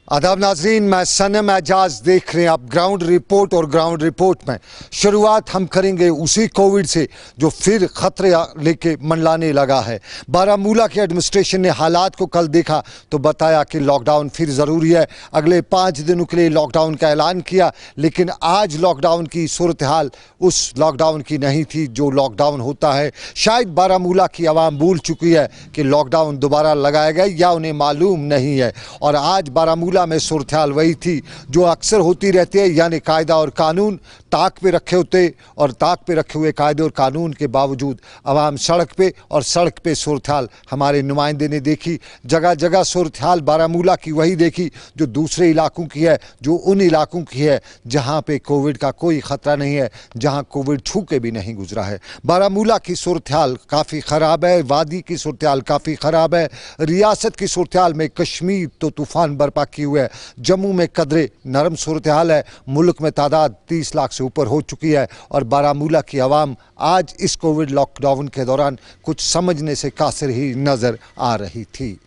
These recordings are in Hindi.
आदाब नाजरीन, मैं सनम एजाज देख रहे हैं आप ग्राउंड रिपोर्ट। और ग्राउंड रिपोर्ट में शुरुआत हम करेंगे उसी कोविड से जो फिर खतरे लेके मंडलाने लगा है। बारामूला के एडमिनिस्ट्रेशन ने हालात को कल देखा तो बताया कि लॉकडाउन फिर ज़रूरी है। अगले 5 दिनों के लिए लॉकडाउन का ऐलान किया, लेकिन आज लॉकडाउन की सूरत हाल उस लॉकडाउन की नहीं थी जो लॉकडाउन होता है। शायद बारामूला की आवाम भूल चुकी है कि लॉकडाउन दोबारा लगाया गया या उन्हें मालूम नहीं है। और आज बारामूला में सूरत हाल वही थी जो अक्सर होती रहती है, यानी कायदा और कानून ताक पे रखे होते और ताक पे रखे हुए कायदे और कानून के बावजूद आवाम सड़क पे और सड़क पे सूरत हाल हमारे नुमाइंदे ने देखी। जगह जगह सूरत हाल बारामूला की वही देखी जो दूसरे इलाकों की है, जो उन इलाकों की है जहां पे कोविड का कोई ख़तरा नहीं है, जहां कोविड छू के भी नहीं गुजरा है। बारामूला की सूरत हाल काफ़ी ख़राब है, वादी की सूरत हाल काफ़ी ख़राब है, रियासत की सूरत हाल में कश्मीर तो तूफ़ान बर्पा किए हुए है, जम्मू में कदरे नरम सूरत हाल है, मुल्क में तादाद 30 लाख से ऊपर हो चुकी है। और बारामूला की आवाम आज इस कोविड लॉकडाउन के दौरान कुछ समझने से कासिर ही नज़र आ रही थी।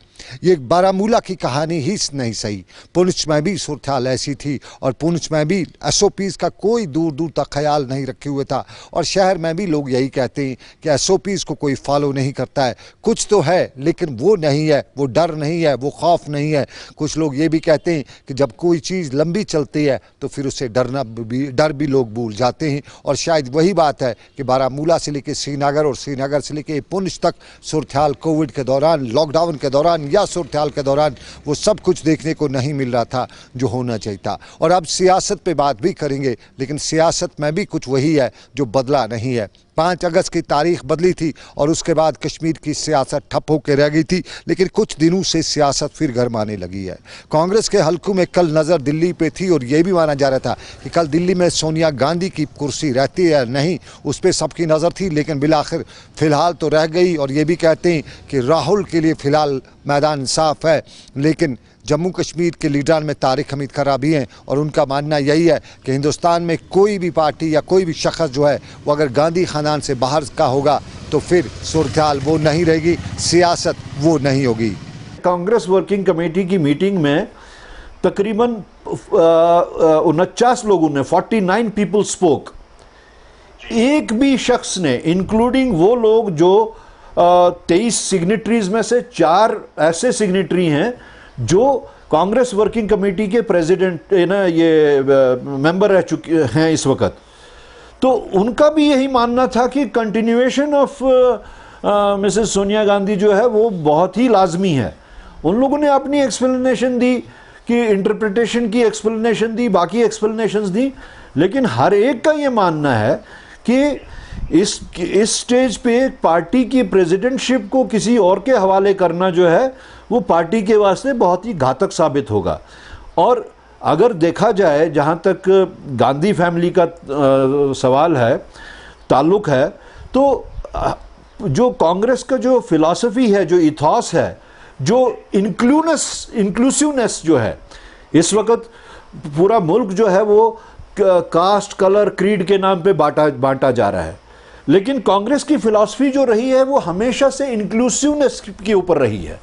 ये बारामूला की कहानी ही नहीं सही, पुंछ में भी सूरत हाल ऐसी थी और पुंछ में भी SOPs का कोई दूर दूर तक ख्याल नहीं रखे हुए था। और शहर में भी लोग यही कहते हैं कि SOPs को कोई फॉलो नहीं करता है। कुछ तो है लेकिन वो नहीं है, वो डर नहीं है, वो खौफ नहीं है। कुछ लोग ये भी कहते हैं कि जब कोई चीज़ लंबी चलती है तो फिर उससे डर भी लोग भूल जाते हैं। और शायद वही बात है कि बारामूला से लेकर श्रीनगर और श्रीनगर से लेकर पुंछ तक सूरत हाल कोविड के दौरान, लॉकडाउन के दौरान या सूरत हाल के दौरान वो सब कुछ देखने को नहीं मिल रहा था जो होना चाहिए था। और अब सियासत पे बात भी करेंगे, लेकिन सियासत में भी कुछ वही है जो बदला नहीं है। 5 अगस्त की तारीख बदली थी और उसके बाद कश्मीर की सियासत ठप होकर रह गई थी, लेकिन कुछ दिनों से सियासत फिर गरमाने लगी है। कांग्रेस के हलकों में कल नज़र दिल्ली पे थी और ये भी माना जा रहा था कि कल दिल्ली में सोनिया गांधी की कुर्सी रहती है या नहीं, उस पर सबकी नज़र थी, लेकिन बिलाखिर फ़िलहाल तो रह गई। और ये भी कहते हैं कि राहुल के लिए फ़िलहाल मैदान साफ है, लेकिन जम्मू कश्मीर के लीडर में तारिक हमीद खर्रा भी हैं और उनका मानना यही है कि हिंदुस्तान में कोई भी पार्टी या कोई भी शख्स जो है वो अगर गांधी खानदान से बाहर का होगा तो फिर सूरत हाल वो नहीं रहेगी, सियासत वो नहीं होगी। कांग्रेस वर्किंग कमेटी की मीटिंग में तकरीबन 49 लोगों ने 49 पीपल स्पोक। एक भी शख्स ने, इंक्लूडिंग वो लोग जो 23 सिग्नेटरीज में से 4 ऐसे सिग्नेटरी हैं जो कांग्रेस वर्किंग कमेटी के प्रेसिडेंट ये मेंबर रह चुके हैं इस वक्त, तो उनका भी यही मानना था कि continuation of Mrs Sonia Gandhi जो है वो बहुत ही लाजमी है। उन लोगों ने अपनी एक्सप्लेनेशन दी कि इंटरप्रिटेशन की एक्सप्लेनेशन दी, बाकी एक्सप्लेनेशंस दी, लेकिन हर एक का ये मानना है कि इस स्टेज पे पार्टी की प्रेसिडेंटशिप को किसी और के हवाले करना जो है वो पार्टी के वास्ते बहुत ही घातक साबित होगा। और अगर देखा जाए, जहाँ तक गांधी फैमिली का सवाल है, ताल्लुक है, तो जो कांग्रेस का जो फिलॉसफी है, जो इथॉस है, जो इंक्लूसिवनेस जो है, इस वक्त पूरा मुल्क जो है वो कास्ट, कलर, क्रीड के नाम पे बांटा जा रहा है, लेकिन कांग्रेस की फिलॉसफी जो रही है वो हमेशा से इंक्लूसिवनेस के ऊपर रही है।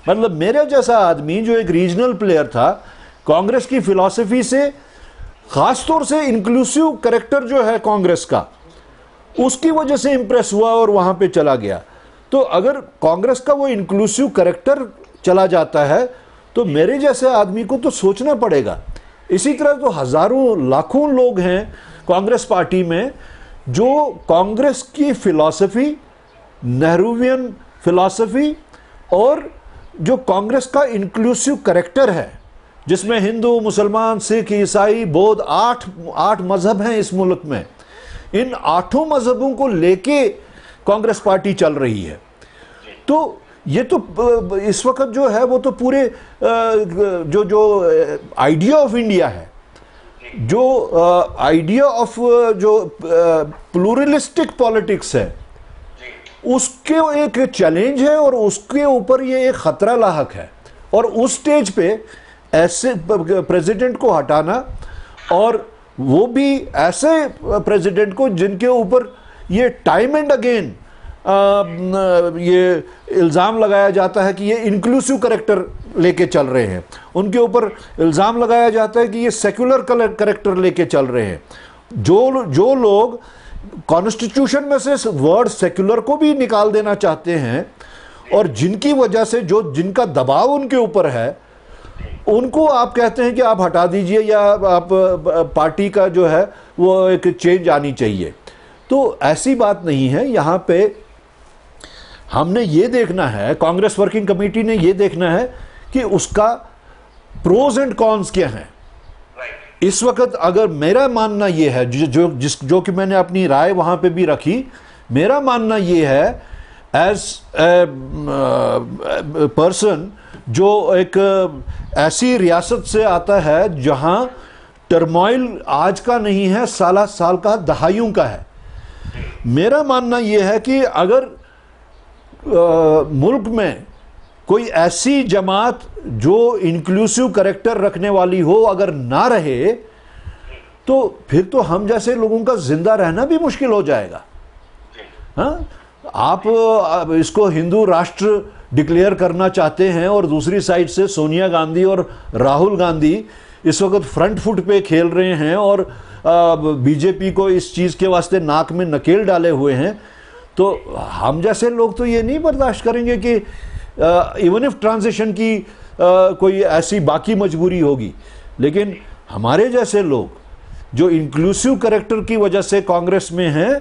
मतलब मेरे जैसा आदमी जो एक रीजनल प्लेयर था, कांग्रेस की फिलॉसफी से, ख़ासतौर से इंक्लूसिव कैरेक्टर जो है कांग्रेस का, उसकी वजह से इंप्रेस हुआ और वहाँ पे चला गया। तो अगर कांग्रेस का वो इंक्लूसिव कैरेक्टर चला जाता है तो मेरे जैसे आदमी को तो सोचना पड़ेगा। इसी तरह तो हज़ारों लाखों लोग हैं कांग्रेस पार्टी में जो कांग्रेस की फिलॉसफी, नेहरूवियन फिलॉसफी और जो कांग्रेस का इंक्लूसिव कैरेक्टर है, जिसमें हिंदू, मुसलमान, सिख, ईसाई, बौद्ध, 8 मजहब हैं इस मुल्क में, इन 8 मजहबों को लेके कांग्रेस पार्टी चल रही है। तो ये तो इस वक्त जो है वो तो पूरे जो आइडिया ऑफ इंडिया है, जो आइडिया ऑफ जो प्लूरलिस्टिक पॉलिटिक्स है, उसके एक चैलेंज है और उसके ऊपर ये एक ख़तरा लाहक है। और उस स्टेज पे ऐसे प्रेसिडेंट को हटाना, और वो भी ऐसे प्रेसिडेंट को जिनके ऊपर ये टाइम एंड अगेन ये इल्ज़ाम लगाया जाता है कि ये इंक्लूसिव करेक्टर लेके चल रहे हैं, उनके ऊपर इल्ज़ाम लगाया जाता है कि ये सेक्युलर करेक्टर लेके चल रहे हैं। जो लोग कॉन्स्टिट्यूशन में से वर्ड सेक्युलर को भी निकाल देना चाहते हैं और जिनकी वजह से जिनका दबाव उनके ऊपर है, उनको आप कहते हैं कि आप हटा दीजिए या आप पार्टी का जो है वो एक चेंज आनी चाहिए। तो ऐसी बात नहीं है। यहाँ पे हमने ये देखना है, कांग्रेस वर्किंग कमेटी ने ये देखना है कि उसका प्रोज एंड कॉन्स क्या हैं। इस वक्त अगर मेरा मानना ये है, जो कि मैंने अपनी राय वहाँ पे भी रखी, मेरा मानना ये है एज ए पर्सन जो एक ऐसी रियासत से आता है जहाँ टर्मोइल आज का नहीं है, साल का, दहाइयों का है। मेरा मानना यह है कि अगर मुल्क में कोई ऐसी जमात जो इंक्लूसिव करैक्टर रखने वाली हो अगर ना रहे, तो फिर तो हम जैसे लोगों का जिंदा रहना भी मुश्किल हो जाएगा। हाँ, आप इसको हिंदू राष्ट्र डिक्लेयर करना चाहते हैं और दूसरी साइड से सोनिया गांधी और राहुल गांधी इस वक्त फ्रंट फुट पे खेल रहे हैं और बीजेपी को इस चीज़ के वास्ते नाक में नकेल डाले हुए हैं। तो हम जैसे लोग तो ये नहीं बर्दाश्त करेंगे कि इवन इफ ट्रांजिशन की कोई ऐसी बाकी मजबूरी होगी, लेकिन हमारे जैसे लोग जो इंक्लूसिव कैरेक्टर की वजह से कांग्रेस में हैं,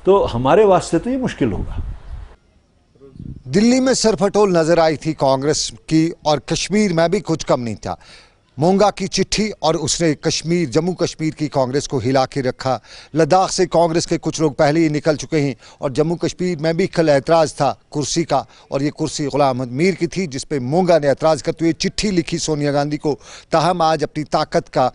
तो हमारे वास्ते तो ये मुश्किल होगा। दिल्ली में सरफटोल नजर आई थी कांग्रेस की और कश्मीर में भी कुछ कम नहीं था। मोंगा की चिट्ठी और उसने कश्मीर, जम्मू कश्मीर की कांग्रेस को हिला के रखा। लद्दाख से कांग्रेस के कुछ लोग पहले ही निकल चुके हैं और जम्मू कश्मीर में भी कल ऐतराज़ था कुर्सी का, और ये कुर्सी गुलाम अहमद मीर की थी, जिस पे मोंगा ने ऐतराज़ करते हुए चिट्ठी लिखी सोनिया गांधी को। ताहम आज अपनी ताकत का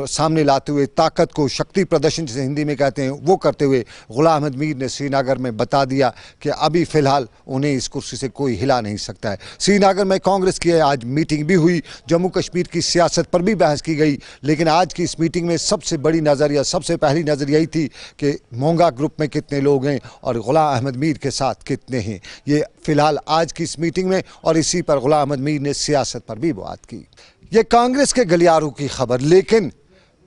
सामने लाते हुए, ताकत को शक्ति प्रदर्शन जिसे हिंदी में कहते हैं वो करते हुए, गुलाम अहमद मीर ने श्रीनगर में बता दिया कि अभी फ़िलहाल उन्हें इस कुर्सी से कोई हिला नहीं सकता है। श्रीनगर में कांग्रेस की आज मीटिंग भी हुई, जम्मू कश्मीर की सियासत पर भी बहस की गई, लेकिन आज की इस मीटिंग में सबसे बड़ी नज़र या सबसे पहली नज़र यही थी कि मोंगा ग्रुप में कितने लोग हैं और गुलाम अहमद मीर के साथ कितने हैं। ये फिलहाल आज की इस मीटिंग में, और इसी पर गुलाम अहमद मीर ने सियासत पर भी बात की। ये कांग्रेस के गलियारों की खबर, लेकिन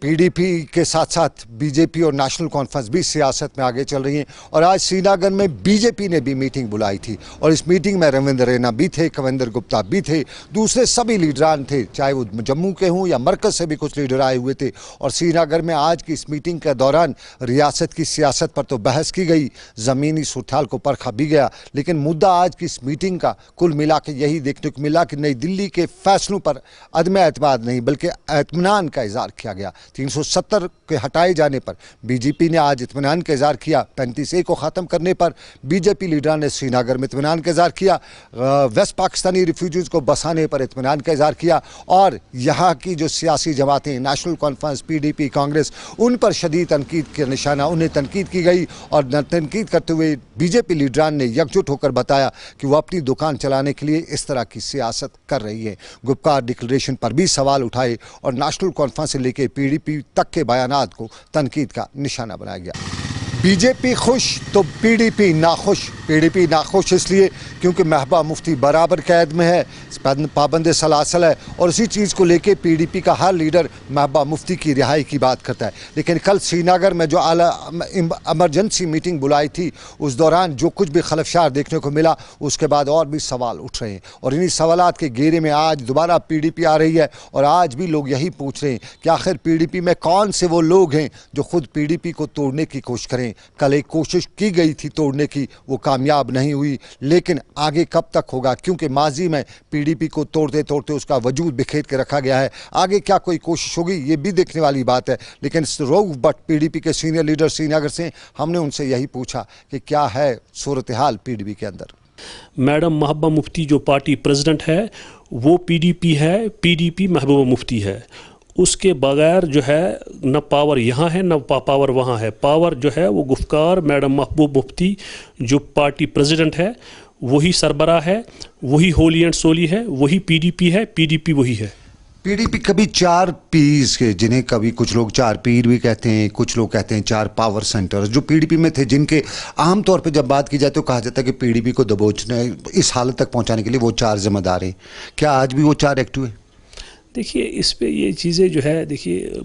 पीडीपी के साथ साथ बीजेपी और नेशनल कॉन्फ्रेंस भी सियासत में आगे चल रही हैं। और आज श्रीनगर में बीजेपी ने भी मीटिंग बुलाई थी और इस मीटिंग में रविंद्र रैना भी थे, कविंदर गुप्ता भी थे, दूसरे सभी लीडरान थे, चाहे वो जम्मू के हों या मरकज़ से भी कुछ लीडर आए हुए थे। और श्रीनगर में आज की इस मीटिंग के दौरान रियासत की सियासत पर तो बहस की गई, ज़मीनी सूरत-हाल को परखा भी गया, लेकिन मुद्दा आज की इस मीटिंग का कुल मिला के यही देखने को मिला कि नई दिल्ली के फैसलों पर अदम एतमाद नहीं बल्कि इत्मीनान का इज़हार किया गया। 370 के हटाए जाने पर बीजेपी ने आज इत्मीनान का इज़हार किया, 35A को ख़त्म करने पर बीजेपी लीडरान ने श्रीनगर में इत्मीनान का इज़हार किया, वेस्ट पाकिस्तानी रिफ्यूजीज़ को बसाने पर इत्मीनान का इज़हार किया, और यहाँ की जो सियासी जमातें नेशनल कॉन्फ्रेंस, पीडीपी, कांग्रेस, उन पर शदीद तनकीद के निशाना, उन्हें तनकीद की गई। और तनकीद करते हुए बीजेपी लीडरान ने यकजुट होकर बताया कि वो अपनी दुकान चलाने के लिए इस तरह की सियासत कर रही है। गुपकार डिक्लेरेशन पर भी सवाल उठाए और नेशनल कॉन्फ्रेंस से लेकर पीडीपी तक के बयानात को तनकीद का निशाना बनाया गया। बीजेपी खुश तो पीडीपी नाखुश। पीडीपी नाखुश इसलिए क्योंकि महबूबा मुफ्ती बराबर कैद में है, पाबंद सलासल है, और इसी चीज़ को लेके पीडीपी का हर लीडर महबूबा मुफ्ती की रिहाई की बात करता है। लेकिन कल श्रीनगर में जो आला इमरजेंसी मीटिंग बुलाई थी, उस दौरान जो कुछ भी खलफशार देखने को मिला, उसके बाद और भी सवाल उठ रहे हैं, और इन्हीं सवालात के घेरे में आज दोबारा पीडीपी आ रही है। और आज भी लोग यही पूछ रहे हैं कि आखिर पीडीपी में कौन से वो लोग हैं जो खुद पीडीपी को तोड़ने की कोशिश करें। कल एक कोशिश की गई थी तोड़ने की, वो कामयाब नहीं हुई, लेकिन आगे कब तक होगा, क्योंकि माजी में पीडीपी को तोड़ते तोड़ते उसका वजूद बिखेर के रखा गया है। आगे क्या कोई कोशिश होगी, ये भी देखने वाली बात है। लेकिन रऊफ भट्ट पीडीपी के सीनियर लीडर श्रीनगर से, हमने उनसे यही पूछा कि क्या है सूरत हाल पीडीपी के अंदर। मैडम महबूबा मुफ्ती जो पार्टी प्रेसिडेंट है वो पीडीपी है, पीडीपी महबूबा मुफ्ती है। उसके बगैर जो है न पावर यहाँ है न पावर वहाँ है। पावर जो है वो गुफ्कार मैडम महबूब मुफ्ती जो पार्टी प्रेसिडेंट है वही सरबराह है, वही होली एंड सोली है, वही पीडीपी है, पीडीपी वही है। पीडीपी कभी 4 पीस के, जिन्हें कभी कुछ लोग 4 पीर भी कहते हैं, कुछ लोग कहते हैं 4 पावर सेंटर्स जो पीडीपी में थे, जिनके आमतौर पे जब बात की जाए तो कहा जाता है कि पीडीपी को दबोचने, इस हालत तक पहुंचाने के लिए वो 4 जिम्मेदार हैं। क्या आज भी वो 4 एक्टिव है? देखिए इस पे ये चीज़ें जो है, देखिए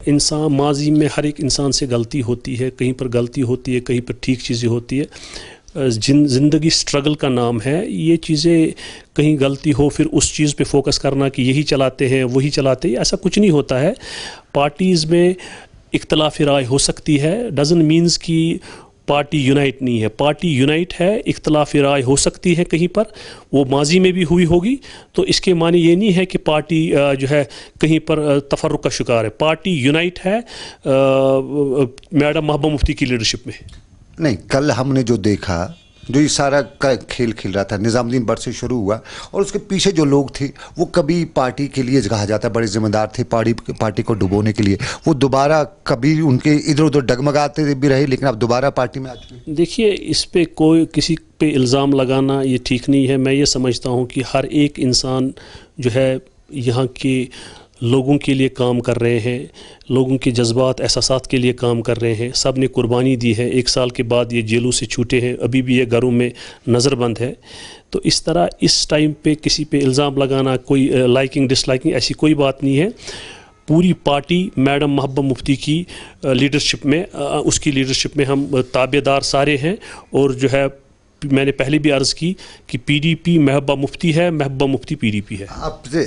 इंसान माजी में हर एक इंसान से गलती होती है, कहीं पर गलती होती है, कहीं पर ठीक चीज़ें होती है। ज़िंदगी स्ट्रगल का नाम है। ये चीज़ें कहीं गलती हो फिर उस चीज़ पे फोकस करना कि यही चलाते हैं वही चलाते हैं, ऐसा कुछ नहीं होता है। पार्टीज़ में इख्तलाफ राय हो सकती है, डजंट मीन्स कि पार्टी यूनाइट नहीं है। पार्टी यूनाइट है, इख्तलाफ राय हो सकती है कहीं पर, वो माजी में भी हुई होगी, तो इसके माने ये नहीं है कि पार्टी जो है कहीं पर तफर्रुक का शिकार है। पार्टी यूनाइट है मैडम महबूबा मुफ्ती की लीडरशिप में। नहीं, कल हमने जो देखा, जो ये सारा खेल खेल रहा था, निज़ामुद्दीन भट्ट से शुरू हुआ और उसके पीछे जो लोग थे वो कभी पार्टी के लिए कहा जाता है बड़े जिम्मेदार थे, पार्टी को डुबोने के लिए, वो दोबारा कभी उनके इधर उधर डगमगाते भी रहे, लेकिन अब दोबारा पार्टी में आ चुके। देखिए इस पे कोई किसी पे इल्ज़ाम लगाना ये ठीक नहीं है। मैं ये समझता हूँ कि हर एक इंसान जो है यहाँ के लोगों के लिए काम कर रहे हैं, लोगों के जज्बात एहसासात के लिए काम कर रहे हैं। सब ने कुर्बानी दी है। 1 साल के बाद ये जेलों से छूटे हैं, अभी भी ये घरों में नज़रबंद है। तो इस तरह इस टाइम पे किसी पे इल्ज़ाम लगाना, कोई लाइकिंग डिसलाइकिंग, ऐसी कोई बात नहीं है। पूरी पार्टी मैडम महबूबा मुफ्ती की लीडरशिप में, उसकी लीडरशिप में हम ताबेदार सारे हैं। और जो है मैंने पहले भी अर्ज़ की कि पीडीपी महबूबा मुफ्ती है, महबूबा मुफ्ती पीडीपी है। आपसे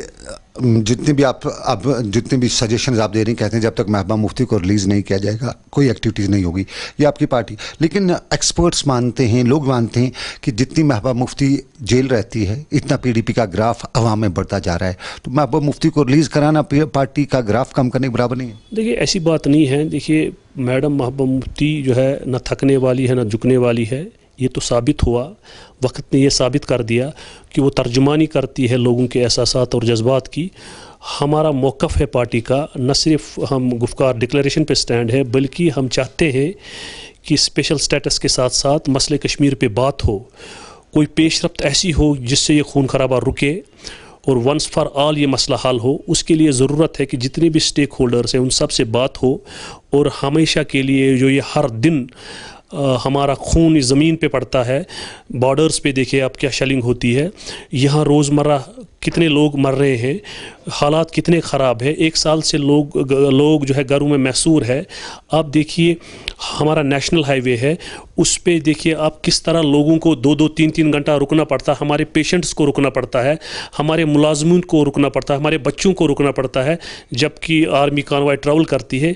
जितने भी सजेशंस आप दे रही हैं, कहते हैं जब तक महबूबा मुफ्ती को रिलीज़ नहीं किया जाएगा कोई एक्टिविटीज़ नहीं होगी, ये आपकी पार्टी। लेकिन एक्सपर्ट्स मानते हैं, लोग मानते हैं कि जितनी महबूबा मुफ्ती जेल रहती है इतना पीडीपी का ग्राफ अवाम में बढ़ता जा रहा है। तो महबूबा मुफ्ती को रिलीज़ कराना पार्टी का ग्राफ कम करने के बराबर नहीं है? देखिए ऐसी बात नहीं है। देखिए मैडम महबूबा मुफ्ती जो है न थकने वाली है न झुकने वाली है। ये तो साबित हुआ, वक्त ने ये साबित कर दिया कि वो तर्जुमानी करती है लोगों के एहसासात और जज्बात की। हमारा मौक़िफ़ है पार्टी का, न सिर्फ हम गुफ्कार डिक्लेरेशन पे स्टैंड है, बल्कि हम चाहते हैं कि स्पेशल स्टेटस के साथ साथ मसले कश्मीर पे बात हो, कोई पेशरफ्त ऐसी हो जिससे ये खून खराबा रुके और वंस फॉर ऑल ये मसला हल हो। उसके लिए ज़रूरत है कि जितने भी स्टेक होल्डर्स हैं उन सब से बात हो। और हमेशा के लिए जो ये हर दिन हमारा खून इस ज़मीन पे पड़ता है, बॉर्डर्स पे देखिए आप क्या शेलिंग होती है, यहाँ रोज़मर्रा कितने लोग मर रहे हैं, हालात कितने ख़राब है। 1 साल से लोग जो है घरों में महसूर है। आप देखिए हमारा नेशनल हाईवे है, उस पे देखिए आप किस तरह लोगों को 2-2, 3-3 घंटा रुकना पड़ता है। हमारे पेशेंट्स को रुकना पड़ता है, हमारे मुलाजमीन को रुकना पड़ता है, हमारे बच्चों को रुकना पड़ता है, जबकि आर्मी कॉन्वॉय ट्रैवल करती है।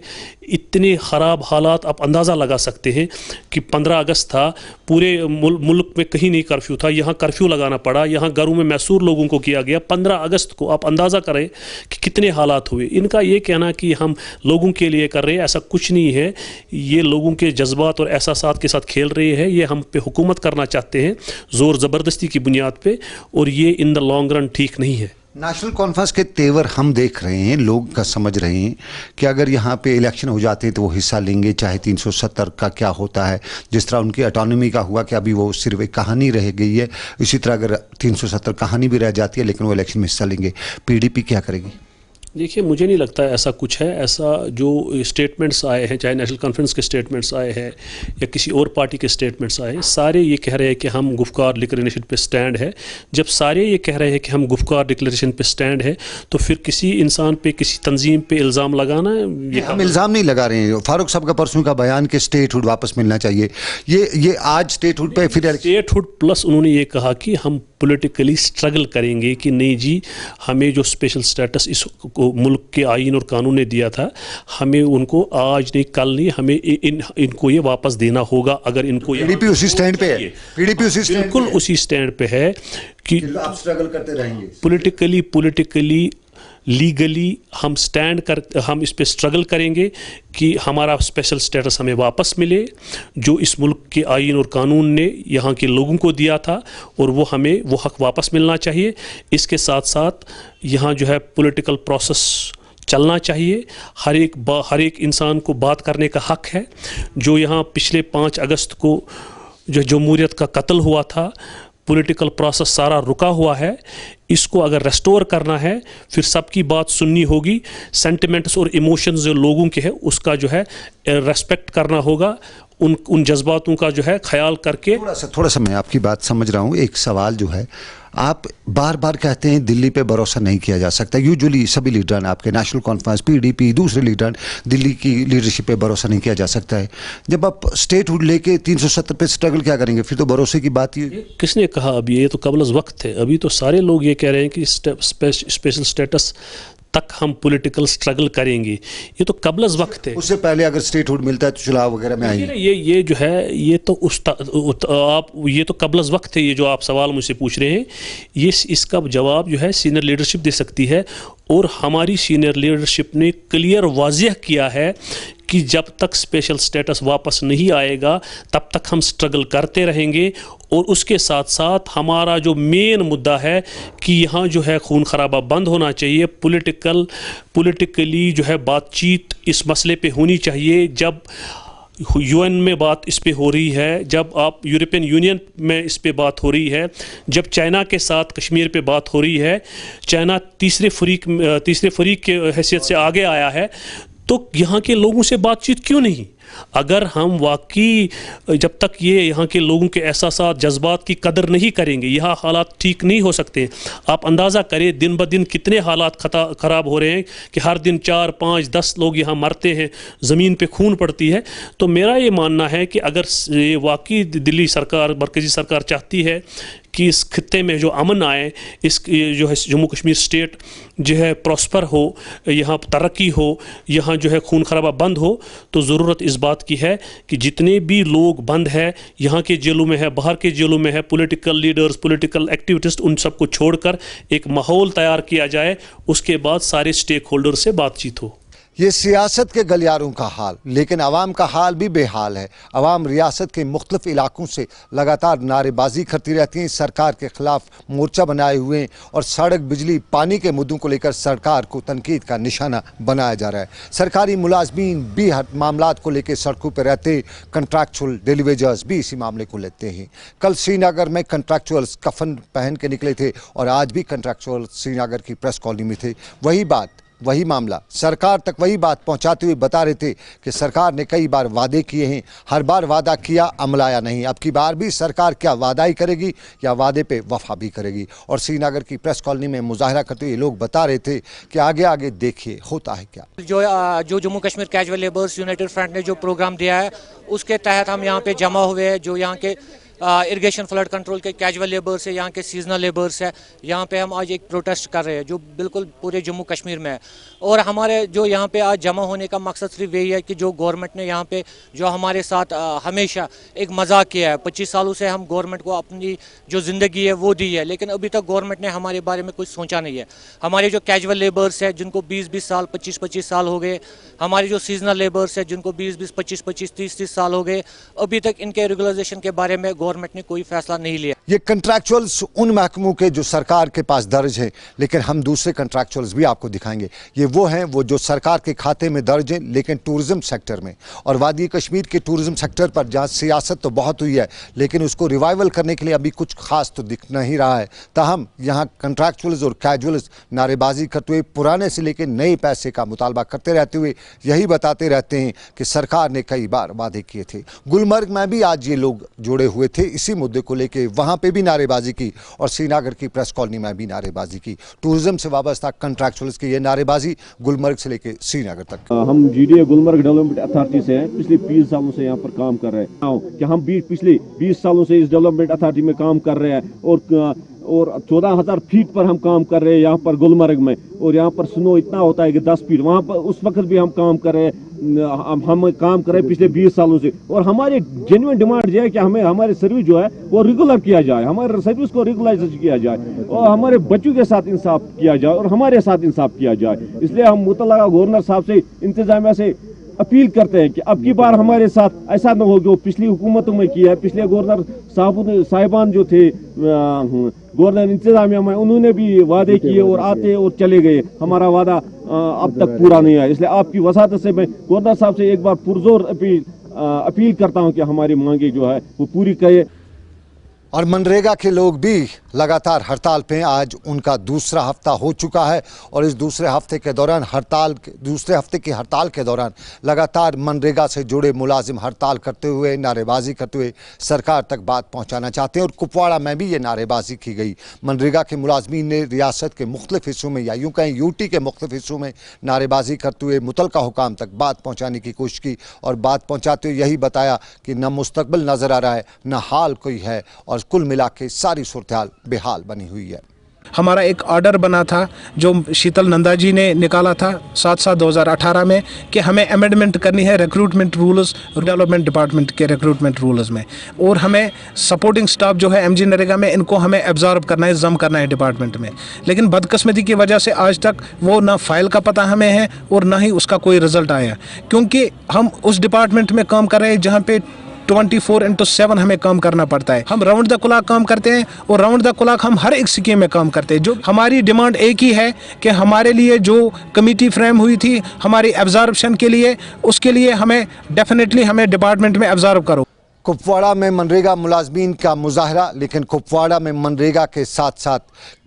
इतने ख़राब हालात, आप अंदाज़ा लगा सकते हैं कि 15 अगस्त था, पूरे मुल्क में कहीं नहीं कर्फ्यू था, यहाँ कर्फ्यू लगाना पड़ा, यहाँ घरों में महसूर लोगों को किया गया 15 अगस्त को। आप अंदाज़ा करें कि कितने हालात हुए। इनका ये कहना कि हम लोगों के लिए कर रहे हैं, ऐसा कुछ नहीं है। ये लोगों के जज्बात और एहसासात के साथ खेल रहे हैं। ये हम पे हुकूमत करना चाहते हैं ज़ोर ज़बरदस्ती की बुनियाद पे, और ये इन द लॉन्ग रन ठीक नहीं है। नेशनल कॉन्फ्रेंस के तेवर हम देख रहे हैं, लोग का समझ रहे हैं कि अगर यहाँ पे इलेक्शन हो जाते हैं तो वो हिस्सा लेंगे, चाहे 370 का क्या होता है, जिस तरह उनकी ऑटोनॉमी का हुआ कि अभी वो सिर्फ एक कहानी रह गई है, इसी तरह अगर 370 कहानी भी रह जाती है लेकिन वो इलेक्शन में हिस्सा लेंगे, पीडीपी क्या करेगी? देखिए मुझे नहीं लगता ऐसा कुछ है। ऐसा जो स्टेटमेंट्स आए हैं, चाहे नेशनल कॉन्फ्रेंस के स्टेटमेंट्स आए हैं या किसी और पार्टी के स्टेटमेंट्स आए हैं, सारे ये कह रहे हैं कि हम गुफ्कार डिक्लेरेशन पे स्टैंड है। जब सारे ये कह रहे हैं कि हम गुफ्कार डिक्लेरेशन पे स्टैंड है, तो फिर किसी इंसान पे, किसी तंजीम पे इल्ज़ाम लगाना, ये हम इल्ज़ाम नहीं लगा रहे हैं। फारूक साहब का परसों का बयान कि स्टेटहुड वापस मिलना चाहिए, ये आज स्टेटहुड पे फिर स्टेटहुड प्लस उन्होंने ये कहा कि हम पॉलिटिकली स्ट्रगल करेंगे कि नहीं जी, हमें जो स्पेशल स्टेटस इस मुल्क के आईन और कानून ने दिया था, हमें उनको आज नहीं कल नहीं, हमें इनको ये वापस देना होगा। अगर इनको पीडीपी उसी स्टैंड पे है, पीडीपी उसी स्टैंड बिल्कुल उसी स्टैंड पे है कि आप स्ट्रगल करते रहेंगे। पॉलिटिकली लीगली हम हम इस पे स्ट्रगल करेंगे कि हमारा स्पेशल स्टेटस हमें वापस मिले, जो इस मुल्क के आईन और कानून ने यहाँ के लोगों को दिया था, और वो हमें वो हक वापस मिलना चाहिए। इसके साथ साथ यहाँ जो है पॉलिटिकल प्रोसेस चलना चाहिए। हर एक इंसान को बात करने का हक है। जो यहाँ पिछले 5 अगस्त को जो जमहूरियत का कत्ल हुआ था, पॉलिटिकल प्रोसेस सारा रुका हुआ है, इसको अगर रेस्टोर करना है फिर सबकी बात सुननी होगी, सेंटिमेंट्स और इमोशंस जो लोगों के हैं उसका जो है रेस्पेक्ट करना होगा, उन जज्बातों का जो है ख्याल करके। थोड़ा सा मैं आपकी बात समझ रहा हूँ। एक सवाल जो है, आप बार बार कहते हैं दिल्ली पे भरोसा नहीं किया जा सकता। यूजुअली सभी लीडर आपके नेशनल कॉन्फ्रेंस, पीडीपी, दूसरे लीडर, दिल्ली की लीडरशिप पे भरोसा नहीं किया जा सकता है। जब आप स्टेटहुड लेके 370 पे स्ट्रगल क्या करेंगे, फिर तो भरोसे की बात ही। किसने कहा अभी? ये तो कबल वक्त है। अभी तो सारे लोग ये कह रहे हैं कि स्पेशल स्टेटस तक हम पॉलिटिकल स्ट्रगल करेंगे, ये तो कबलज वक्त है। उससे पहले अगर स्टेटहुड मिलता है तो चुनाव वगैरह में आएंगे। ये जो है ये तो आप ये तो कबलज वक्त है। ये जो आप सवाल मुझसे पूछ रहे हैं, ये इसका जवाब जो है सीनियर लीडरशिप दे सकती है। और हमारी सीनियर लीडरशिप ने क्लियर वाज़ेह किया है कि जब तक स्पेशल स्टेटस वापस नहीं आएगा तब तक हम स्ट्रगल करते रहेंगे। और उसके साथ साथ हमारा जो मेन मुद्दा है कि यहाँ जो है खून खराबा बंद होना चाहिए, पॉलिटिकली जो है बातचीत इस मसले पे होनी चाहिए। जब यूएन में बात इस पे हो रही है, जब आप यूरोपियन यूनियन में इस पे बात हो रही है, जब चाइना के साथ कश्मीर पे बात हो रही है, चाइना तीसरे फरीक के हैसियत से आगे आया है, तो यहाँ के लोगों से बातचीत क्यों नहीं? अगर हम वाकई जब तक ये यहाँ के लोगों के एहसासात, जज्बात की कदर नहीं करेंगे, यहाँ हालात ठीक नहीं हो सकते। आप अंदाज़ा करें दिन ब दिन कितने हालात ख़राब हो रहे हैं कि हर दिन 4, 5, 10 लोग यहाँ मरते हैं, ज़मीन पे खून पड़ती है। तो मेरा ये मानना है कि अगर ये वाकई दिल्ली सरकार, मरकज़ी सरकार चाहती है कि इस खित्ते में जो अमन आए, इस जो है जम्मू कश्मीर स्टेट जो है प्रॉस्पर हो, यहाँ तरक्की हो, यहाँ जो है खून खराबा बंद हो, तो ज़रूरत इस बात की है कि जितने भी लोग बंद है, यहाँ के जेलों में है, बाहर के जेलों में है, पॉलिटिकल लीडर्स, पॉलिटिकल एक्टिविस्ट, उन सबको छोड़कर एक माहौल तैयार किया जाए। उसके बाद सारे स्टेक होल्डर से बातचीत हो। ये सियासत के गलियारों का हाल, लेकिन आवाम का हाल भी बेहाल है। आवाम रियासत के मुख्तलिफ इलाकों से लगातार नारेबाजी करती रहती हैं, सरकार के खिलाफ मोर्चा बनाए हुए हैं और सड़क, बिजली, पानी के मुद्दों को लेकर सरकार को तनकीद का निशाना बनाया जा रहा है। सरकारी मुलाजमीन भी हर मामलात को लेकर सड़कों पर रहते, कंट्रैक्चुअल डिलीवरीज भी इसी मामले को लेते हैं। कल श्रीनगर में कंट्रैक्चुअल्स कफन पहन के निकले थे और आज भी कंट्रैक्चुअल श्रीनगर की प्रेस कॉलोनी में थे। वही बात, वही मामला, सरकार तक वही बात पहुंचाते हुए बता रहे थे कि सरकार ने कई बार वादे किए हैं, हर बार वादा किया, अमल आया नहीं। अब की बार भी सरकार क्या वादा ही करेगी या वादे पे वफा भी करेगी? और श्रीनगर की प्रेस कॉलोनी में मुजाहरा करते हुए लोग बता रहे थे कि आगे आगे देखिए होता है क्या। जो Jammu Kashmir casual labours United front ने जो प्रोग्राम दिया है, उसके तहत हम यहाँ पे जमा हुए हैं। जो यहाँ के इरिगेशन फ्लड कंट्रोल के कैजुअल लेबर्स है, यहाँ के सीजनल लेबर्स है, यहाँ पे हम आज एक प्रोटेस्ट कर रहे हैं जो बिल्कुल पूरे जम्मू कश्मीर में है। और हमारे जो यहाँ पे आज जमा होने का मकसद सिर्फ यही है कि जो गवर्नमेंट ने यहाँ पे जो हमारे साथ हमेशा एक मजाक किया है, 25 सालों से हम गवर्नमेंट को अपनी जो ज़िंदगी है वो दी है, लेकिन अभी तक गवर्नमेंट ने हमारे बारे में कुछ सोचा नहीं है। हमारे जो कैजुअल लेबर्स है जिनको 20-20 साल, 25-25 साल हो गए, हमारे जो सीजनल लेबर्स है जिनको 20-20, 25-25, 30-30 साल हो गए, अभी तक इनके रेगुलराइजेशन के बारे में गवर्नमेंट ने कोई फैसला नहीं लिया। ये कंट्रैक्चुअल्स उन महकमों के जो सरकार के पास दर्ज हैं, लेकिन हम दूसरे कंट्रैक्चुअल्स भी आपको दिखाएंगे। ये वो हैं वो जो सरकार के खाते में दर्ज हैं लेकिन टूरिज्म सेक्टर में, और वादी कश्मीर के टूरिज्म सेक्टर पर जहाँ सियासत तो बहुत हुई है लेकिन उसको रिवाइवल करने के लिए अभी कुछ खास तो दिख नहीं रहा है। ताहम यहाँ कंट्रैक्चुअल्स और कैजुअल्स नारेबाजी करते हुए पुराने से लेकर नए पैसे का मुतालबा करते रहते हुए यही बताते रहते हैं कि सरकार ने कई बार वादे किए थे। गुलमर्ग में भी आज ये लोग जुड़े हुए थे इसी मुद्दे को लेके, वहां पे भी नारेबाजी की और श्रीनगर की प्रेस कॉलोनी में भी नारेबाजी की। टूरिज्म से वाबस्ता कंट्रैक्चुअल्स की ये नारेबाजी गुलमर्ग से लेके श्रीनगर तक। हम जीडीए गुलमर्ग डेवलपमेंट अथॉरिटी से हैं, पिछले 20 सालों से यहाँ पर काम कर रहे हैं कि हम पिछले 20 सालों से इस डेवलपमेंट अथॉरिटी में काम कर रहे हैं और 14,000 फीट पर हम काम कर रहे हैं यहाँ पर गुलमर्ग में। और यहाँ पर स्नो इतना होता है कि 10 फीट, वहाँ पर उस वक्त भी हम काम कर रहे हैं। हम काम कर रहे हैं पिछले 20 सालों से और हमारी जेन्युइन डिमांड ये है कि हमें हमारी सर्विस जो है वो रेगुलर किया जाए, हमारे सर्विस को रेगुलाइज किया जाए और हमारे बच्चों के साथ इंसाफ किया जाए और हमारे साथ इंसाफ किया जाए। इसलिए हम मुतल्लका गवर्नर साहब से, इंतजामिया से अपील करते हैं कि अब की बार हमारे साथ ऐसा न हो जो पिछली हुकूमतों में किया है। पिछले गवर्नर साहिबान जो थे गवर्नर इंतजामिया में, उन्होंने भी वादे किए और आते और चले गए, हमारा वादा अब तक पूरा नहीं है। इसलिए आपकी वसादत से मैं गवर्नर साहब से एक बार पुरजोर अपील करता हूं कि हमारी मांगे जो है वो पूरी करे। और मनरेगा के लोग भी लगातार हड़ताल पे हैं। आज उनका दूसरा हफ्ता हो चुका है और इस दूसरे हफ्ते के दौरान दूसरे हफ्ते की हड़ताल के दौरान लगातार मनरेगा से जुड़े मुलाजिम हड़ताल करते हुए, नारेबाजी करते हुए सरकार तक बात पहुंचाना चाहते हैं। और कुपवाड़ा में भी ये नारेबाजी की गई। मनरेगा के मुलाजमीन ने रियासत के मुख्तलिफ हिस्सों में, या यूँ कहें यूटी के मुख्तलिफ हिस्सों में नारेबाजी करते हुए मुतलका हुकाम तक बात पहुँचाने की कोशिश की और बात पहुँचाते हुए यही बताया कि न मुस्तकबिल नज़र आ रहा है, न हाल कोई है और कुल मिला के सारी सूरत बेहाल बनी हुई है। हमारा एक ऑर्डर बना था जो शीतल नंदा जी ने निकाला था 7/7/2018 में कि हमें अमेंडमेंट करनी है रिक्रूटमेंट रूल्स, डेवलपमेंट डिपार्टमेंट के रिक्रूटमेंट रूल्स में, और हमें सपोर्टिंग स्टाफ जो है एमजी नरेगा में, इनको हमें एब्जॉर्ब करना है, जम करना है डिपार्टमेंट में। लेकिन बदकिस्मती की वजह से आज तक वो ना फाइल का पता हमें है और ना ही उसका कोई रिजल्ट आया, क्योंकि हम उस डिपार्टमेंट में काम कर रहे हैं जहाँ पे 24/7 हमें काम करना पड़ता है। हम राउंड द क्लॉक काम करते हैं और राउंड द क्लॉक हम हर एक स्कीम में काम करते हैं। जो हमारी डिमांड एक ही है कि हमारे लिए जो कमेटी फ्रेम हुई थी हमारी एब्जॉर्प्शन के लिए, उसके लिए हमें डेफिनेटली हमें डिपार्टमेंट में एब्जॉर्ब करो। कुपवाड़ा में मनरेगा मुलाजमीन का मुजाहरा, लेकिन कुपवाड़ा में मनरेगा के साथ साथ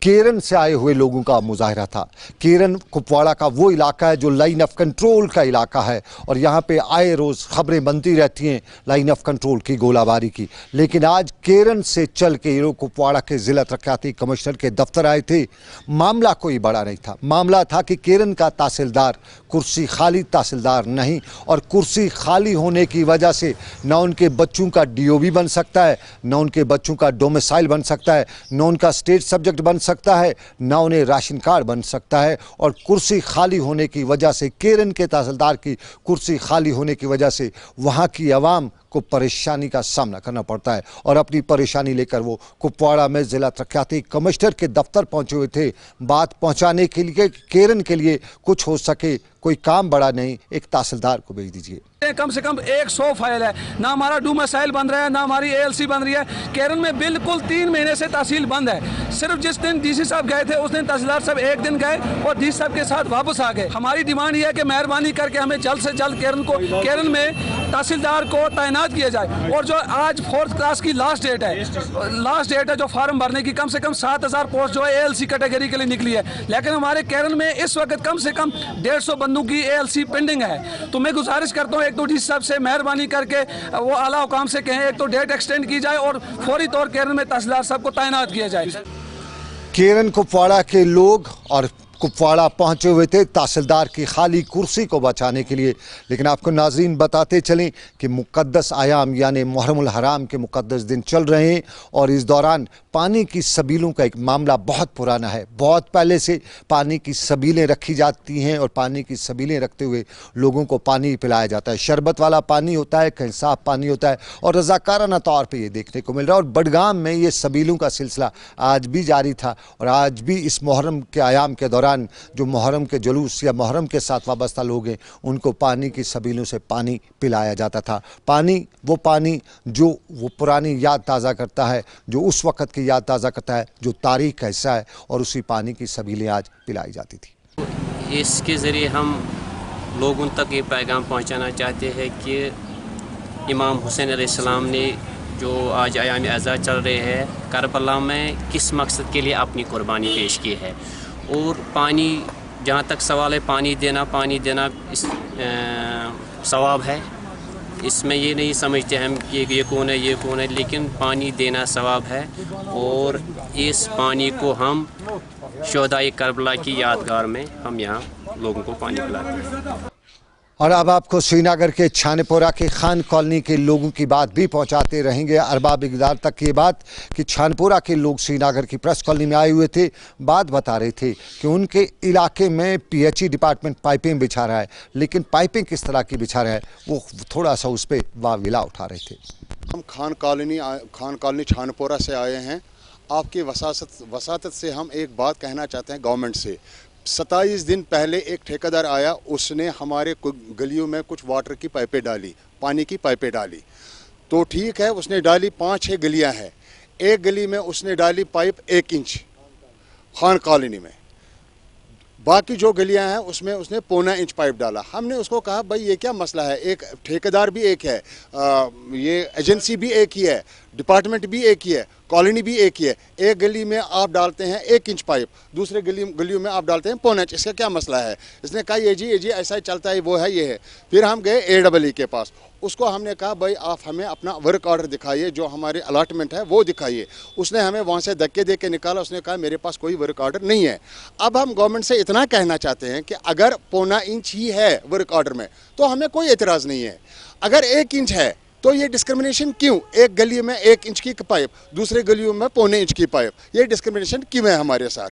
केरन से आए हुए लोगों का मुजाहरा था। केरन कुपवाड़ा का वो इलाका है जो लाइन ऑफ कंट्रोल का इलाका है और यहाँ पे आए रोज़ खबरें बनती रहती हैं लाइन ऑफ कंट्रोल की, गोलाबारी की। लेकिन आज केरन से चल के ये लोग कुपवाड़ा के ज़िला तरक्याती कमिश्नर के दफ्तर आए थे। मामला कोई बड़ा नहीं था, मामला था कि केरन का तहसीलदार कुर्सी खाली तहसीलदार नहीं, और कुर्सी खाली होने की वजह से न उनके बच्चों का डीओबी बन सकता है, न उनके बच्चों का डोमिसाइल बन सकता है, न उनका स्टेट सब्जेक्ट बन सकता है, न उन्हें राशन कार्ड बन सकता है। और कुर्सी खाली होने की वजह से, केरन के तहसीलदार की कुर्सी खाली होने की वजह से वहाँ की आवाम को परेशानी का सामना करना पड़ता है। और अपनी परेशानी लेकर वो कुपवाड़ा में ज़िला तरक्याती कमिश्नर के दफ्तर पहुँचे हुए थे बात पहुँचाने के लिए। केरन के लिए कुछ हो सके, कोई काम बड़ा नहीं, एक तहसीलदार को भेज दीजिए। कम से कम 100 फाइल है, ना हमारा डोमिसाइल बन रहा है, ना हमारी एएलसी बन रही है। केरन में बिल्कुल 3 महीने से तहसील बंद है। सिर्फ जिस दिन डीसी साहब गए थे उस दिन तहसीलदार साहब एक दिन गए और डीसी साहब के साथ वापस आ गए। हमारी डिमांड ये है कि मेहरबानी करके हमें जल्द से जल्द केरन में तहसीलदार को तैनात किया जाए। और जो आज 4th क्लास की लास्ट डेट है जो फार्म भरने की, कम से कम 7000 पोस्ट जो है एएलसी कैटेगरी के लिए निकली है। लेकिन हमारे केरन में इस वक्त कम से कम 150 बंदों की एएलसी पेंडिंग है। तो मैं गुजारिश करता हूँ एक तो डीसी साहब से मेहरबानी करके वो आला हुकाम से कहें एक तो डेट एक्सटेंड की जाए और फौरी तौर केरन में तहसीलदार साहब को तैनात किया जाए। केरन कुपवाड़ा के लोग और कुपवाड़ा पहुंचे हुए थे तहसीलदार की खाली कुर्सी को बचाने के लिए। लेकिन आपको नाजरीन बताते चलें कि मुक़द्दस आयाम यानी मुहर्रमुल हराम के मुक़द्दस दिन चल रहे हैं और इस दौरान पानी की सबीलों का एक मामला बहुत पुराना है। बहुत पहले से पानी की सबीलें रखी जाती हैं और पानी की सबीलें रखते हुए लोगों को पानी पिलाया जाता है। शरबत वाला पानी होता है, कहीं साफ पानी होता है और रज़ाकाराना तौर पर ये देखने को मिल रहा है। और बडगाम में ये सबीलों का सिलसिला आज भी जारी था और आज भी इस मुहर्रम के आयाम के दौरान जो मुहर्रम के जुलूस या मुहर्रम के साथ वाबस्ता लोग हैं उनको पानी की सबीलों से पानी पिलाया जाता था। पानी जो वो पुरानी याद ताज़ा करता है, जो उस वक़्त की याद ताज़ा करता है, जो तारीख़ का हिस्सा है, और उसी पानी की सबीलें आज पिलाई जाती थी। इसके ज़रिए हम लोगों तक ये पैगाम पहुंचाना चाहते हैं कि इमाम हुसैन अलैहिस्सलाम ने जो आज आयाम एज़ा चल रहे हैं करबला में किस मकसद के लिए अपनी कुर्बानी पेश की है। और पानी, जहाँ तक सवाल है पानी देना इस सवाब है। इसमें ये नहीं समझते हम कि ये कौन है, लेकिन पानी देना सवाब है। और इस पानी को हम शोहदाए करबला की यादगार में हम यहाँ लोगों को पानी पिलाते हैं। और अब आपको श्रीनगर के छानपोरा के खान कॉलोनी के लोगों की बात भी पहुंचाते रहेंगे। अरबाब इक़्तिदार तक ये बात कि छानपोरा के लोग श्रीनगर की प्रेस कॉलोनी में आए हुए थे, बात बता रहे थे कि उनके इलाके में पीएचई डिपार्टमेंट पाइपें बिछा रहा है, लेकिन पाइपें किस तरह की बिछा रहा है वो थोड़ा सा उस पर वाविला उठा रहे थे। हम खान कॉलोनी छानपोरा से आए हैं। आपकी वसातत से हम एक बात कहना चाहते हैं गवर्नमेंट से। 27 दिन पहले एक ठेकेदार आया, उसने हमारे गलियों में कुछ वाटर की पाइपें डाली, पानी की पाइपें डाली। तो ठीक है, उसने डाली, 5-6 गलियां हैं। एक गली में उसने डाली पाइप 1 इंच खान कॉलोनी में, बाकी जो गलियां हैं उसमें उसने 1.25 इंच पाइप डाला। हमने उसको कहा भाई ये क्या मसला है, एक ठेकेदार भी एक है, ये एजेंसी भी एक ही है, डिपार्टमेंट भी एक ही है, कॉलोनी भी एक ही है। एक गली में आप डालते हैं 1 इंच पाइप, दूसरे गलियों में आप डालते हैं 1.25 इंच, इसका क्या मसला है? इसने कहा ये जी ऐसा ही चलता है, वो है ये है। फिर हम गए AEE के पास, उसको हमने कहा भाई आप हमें अपना वर्क ऑर्डर दिखाइए, जो हमारे अलॉटमेंट है वो दिखाइए। उसने हमें वहाँ से धक्के दे के निकाला, उसने कहा मेरे पास कोई वर्क ऑर्डर नहीं है। अब हम गवर्नमेंट से इतना कहना चाहते हैं कि अगर 1.25 इंच ही है वर्क ऑर्डर में तो हमें कोई एतराज़ नहीं है। अगर 1 इंच है तो ये डिस्क्रिमिनेशन क्यों? एक गली में 1 इंच की पाइप, दूसरे गलियों में 1.25 इंच की पाइप, ये डिस्क्रिमिनेशन क्यों है हमारे साथ?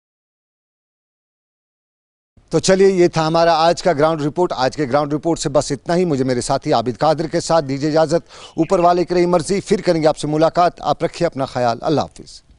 तो चलिए, ये था हमारा आज का ग्राउंड रिपोर्ट। आज के ग्राउंड रिपोर्ट से बस इतना ही। मुझे मेरे साथी आबिद कादिर के साथ दीजिए इजाज़त। ऊपर वाले की रही मर्जी, फिर करेंगे आपसे मुलाकात। आप रखिए अपना ख्याल। अल्लाह हाफिज़।